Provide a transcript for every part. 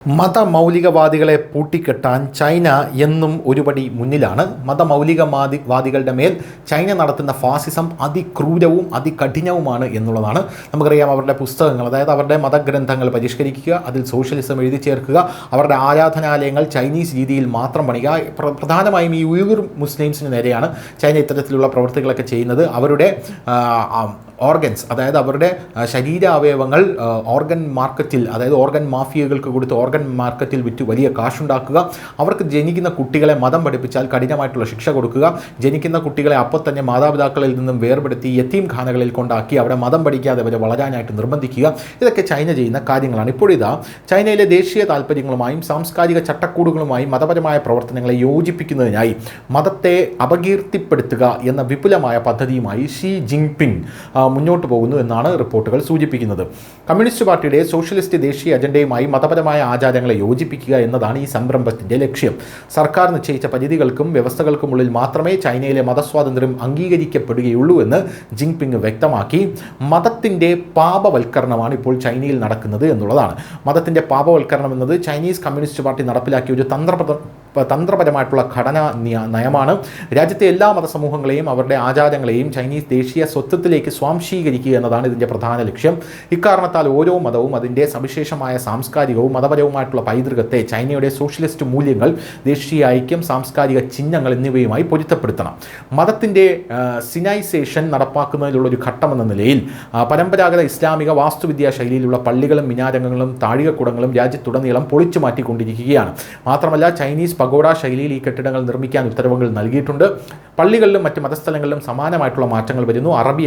മതമൗലികവാദികളെ പൂട്ടിക്കെട്ടാൻ China എന്നും ഒരുപടി മുന്നിലാണ്. മതമൗലികവാദികളുടെ മേൽ ചൈന നടത്തുന്ന ഫാസിസം അതിക്രൂരവും അതികഠിനവുമാണ് എന്നുള്ളതാണ്. നമുക്കറിയാം, അവരുടെ പുസ്തകങ്ങൾ, അതായത് അവരുടെ മതഗ്രന്ഥങ്ങൾ പരിഷ്കരിക്കുക, അതിൽ സോഷ്യലിസം എഴുതി ചേർക്കുക, അവരുടെ ആരാധനാലയങ്ങൾ ചൈനീസ് രീതിയിൽ മാത്രം പണിയുക. പ്രധാനമായും ഈ ഉയ്ഗുർ മുസ്ലിംസിന് നേരെയാണ് ചൈന ഇത്തരത്തിലുള്ള പ്രവൃത്തികളൊക്കെ ചെയ്യുന്നത്. അവരുടെ ഓർഗൻസ്, അതായത് അവരുടെ ശരീരാവയവങ്ങൾ ഓർഗൻ മാർക്കറ്റിൽ, അതായത് ഓർഗൻ മാഫിയകൾക്ക് കൊടുത്ത് ഓർഗൻ മാർക്കറ്റിൽ വിറ്റ് വലിയ കാശുണ്ടാക്കുക, അവർക്ക് ജനിക്കുന്ന കുട്ടികളെ മതം പഠിപ്പിച്ചാൽ കഠിനമായിട്ടുള്ള ശിക്ഷ കൊടുക്കുക, ജനിക്കുന്ന കുട്ടികളെ അപ്പോൾ തന്നെ മാതാപിതാക്കളിൽ നിന്നും വേർപെടുത്തി യത്തീം ഖാനകളിൽ കൊണ്ടാക്കി അവിടെ മതം പഠിക്കാതെ അവരെ വളരാനായിട്ട് നിർബന്ധിക്കുക. ഇതൊക്കെ ചൈന ചെയ്യുന്ന കാര്യങ്ങളാണ്. ഇപ്പോഴിതാ ചൈനയിലെ ദേശീയ താല്പര്യങ്ങളുമായും സാംസ്കാരിക ചട്ടക്കൂടുകളുമായും മതപരമായ പ്രവർത്തനങ്ങളെ യോജിപ്പിക്കുന്നതിനായി മതത്തെ അപകീർത്തിപ്പെടുത്തുക എന്ന വിപുലമായ പദ്ധതിയുമായി ഷീ ജിൻപിങ് മുന്നോട്ട് പോകുന്നു എന്നാണ് റിപ്പോർട്ടുകൾ സൂചിപ്പിക്കുന്നത്. കമ്മ്യൂണിസ്റ്റ് പാർട്ടിയുടെ സോഷ്യലിസ്റ്റ് ദേശീയ അജണ്ടയുമായി മതപരമായ ആചാരങ്ങളെ യോജിപ്പിക്കുക എന്നതാണ് ഈ സംരംഭത്തിൻ്റെ ലക്ഷ്യം. സർക്കാർ നിശ്ചയിച്ച പരിധികൾക്കും വ്യവസ്ഥകൾക്കുമുള്ളിൽ മാത്രമേ ചൈനയിലെ മതസ്വാതന്ത്ര്യം അംഗീകരിക്കപ്പെടുകയുള്ളൂ എന്ന് ജിൻപിങ് വ്യക്തമാക്കി. മതത്തിൻ്റെ പാപവൽക്കരണമാണ് ഇപ്പോൾ ചൈനയിൽ നടക്കുന്നത് എന്നുള്ളതാണ്. മതത്തിൻ്റെ പാപവൽക്കരണം എന്നത് ചൈനീസ് കമ്മ്യൂണിസ്റ്റ് പാർട്ടി നടപ്പിലാക്കിയ ഒരു തന്ത്രപരമായിട്ടുള്ള ഘടനാ നയമാണ്. രാജ്യത്തെ എല്ലാ മതസമൂഹങ്ങളെയും അവരുടെ ആചാരങ്ങളെയും ചൈനീസ് ദേശീയ സ്വത്വത്തിലേക്ക് സ്വാംശീകരിക്കുക എന്നതാണ് ഇതിൻ്റെ പ്രധാന ലക്ഷ്യം. ഇക്കാരണത്താൽ ഓരോ മതവും അതിൻ്റെ സവിശേഷമായ സാംസ്കാരികവും മതപരവുമായിട്ടുള്ള പൈതൃകത്തെ ചൈനയുടെ സോഷ്യലിസ്റ്റ് മൂല്യങ്ങൾ, ദേശീയ ഐക്യം, സാംസ്കാരിക ചിഹ്നങ്ങൾ എന്നിവയുമായി പൊരുത്തപ്പെടുത്തണം. മതത്തിൻ്റെ സിനൈസേഷൻ നടപ്പാക്കുന്നതിലുള്ള ഒരു ഘട്ടമെന്ന നിലയിൽ പരമ്പരാഗത ഇസ്ലാമിക വാസ്തുവിദ്യാ ശൈലിയിലുള്ള പള്ളികളും മിനാരങ്ങളും താഴികക്കുടങ്ങളും രാജ്യത്തുടനീളം പൊളിച്ചു മാറ്റിക്കൊണ്ടിരിക്കുകയാണ്. മാത്രമല്ല, ചൈനീസ് പഗോഡ ശൈലിയിൽ ഈ കെട്ടിടങ്ങൾ നിർമ്മിക്കാൻ ഉത്തരവുകൾ നൽകിയിട്ടുണ്ട്. പള്ളികളിലും മറ്റ് മതസ്ഥലങ്ങളിലും സമാനമായിട്ടുള്ള മാറ്റങ്ങൾ വരുന്നു. അറബി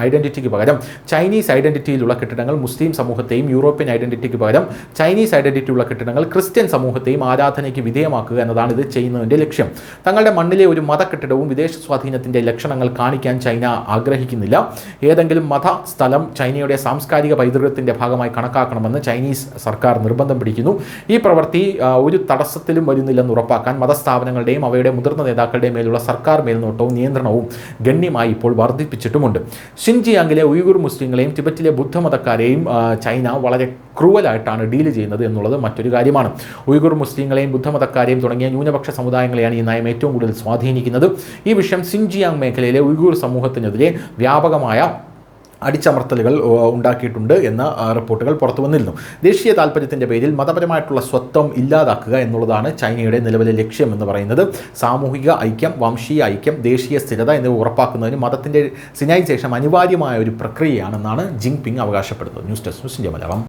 ഐഡന്റിറ്റിക്ക് പകരം ചൈനീസ് ഐഡന്റിറ്റിയിലുള്ള കെട്ടിടങ്ങൾ മുസ്ലിം സമൂഹത്തെയും യൂറോപ്യൻ ഐഡന്റിറ്റിക്ക് പകരം ചൈനീസ് ഐഡന്റിറ്റിയുള്ള കെട്ടിടങ്ങൾ ക്രിസ്ത്യൻ സമൂഹത്തെയും ആരാധനയ്ക്ക് വിധേയമാക്കുക എന്നതാണ് ഇത് ചെയ്യുന്നതിൻ്റെ ലക്ഷ്യം. തങ്ങളുടെ മണ്ണിലെ ഒരു മതകെട്ടിടവും വിദേശ സ്വാധീനത്തിൻ്റെ ലക്ഷണങ്ങൾ കാണിക്കാൻ ചൈന ആഗ്രഹിക്കുന്നില്ല. ഏതെങ്കിലും മതസ്ഥലം ചൈനയുടെ സാംസ്കാരിക പൈതൃകത്തിൻ്റെ ഭാഗമായി കണക്കാക്കണമെന്ന് ചൈനീസ് സർക്കാർ നിർബന്ധം പിടിക്കുന്നു. ഈ പ്രവൃത്തി ഒരു തടസ്സത്തിലും വരുന്നില്ലെന്ന് ഉറപ്പാക്കാൻ മതസ്ഥാപനങ്ങളുടെയും അവയുടെ മുതിർന്ന നേതാക്കളുടെയും മേലുള്ള സർക്കാർ മേൽനോട്ടവും നിയന്ത്രണവും ഗണ്യമായി ഇപ്പോൾ വർദ്ധിപ്പിച്ചിട്ടുമുണ്ട്. ഷിൻജിയാങ്ങിലെ ഉയ്ഗുർ മുസ്ലിങ്ങളെയും ടിബറ്റിലെ ബുദ്ധമതക്കാരെയും ചൈന വളരെ ക്രൂവലായിട്ടാണ് ഡീല് ചെയ്യുന്നത് എന്നുള്ളത് മറ്റൊരു കാര്യമാണ്. ഉയ്ഗുർ മുസ്ലിങ്ങളെയും ബുദ്ധമതക്കാരെയും തുടങ്ങിയ ന്യൂനപക്ഷ സമുദായങ്ങളെയാണ് ഈ നയം ഏറ്റവും കൂടുതൽ സ്വാധീനിക്കുന്നത്. ഈ വിഷയം ഷിൻജിയാങ് മേഖലയിലെ ഉയ്ഗുർ സമൂഹത്തിനെതിരെ വ്യാപകമായ അടിച്ചമർത്തലുകൾ ഉണ്ടാക്കിയിട്ടുണ്ട് എന്ന റിപ്പോർട്ടുകൾ പുറത്തു വന്നിരുന്നു. ദേശീയ താല്പര്യത്തിൻ്റെ പേരിൽ മതപരമായിട്ടുള്ള സ്വത്വം ഇല്ലാതാക്കുക എന്നുള്ളതാണ് ചൈനയുടെ നിലവിലെ ലക്ഷ്യം എന്ന് പറയുന്നത്. സാമൂഹിക ഐക്യം, വംശീയ ഐക്യം, ദേശീയ സ്ഥിരത എന്നിവ ഉറപ്പാക്കുന്നതിന് മതത്തിൻ്റെ സിനൈസേഷൻ അനിവാര്യമായ ഒരു പ്രക്രിയയാണെന്നാണ് ജിൻപിങ് അവകാശപ്പെടുന്നത്. News desk news India Malayalam.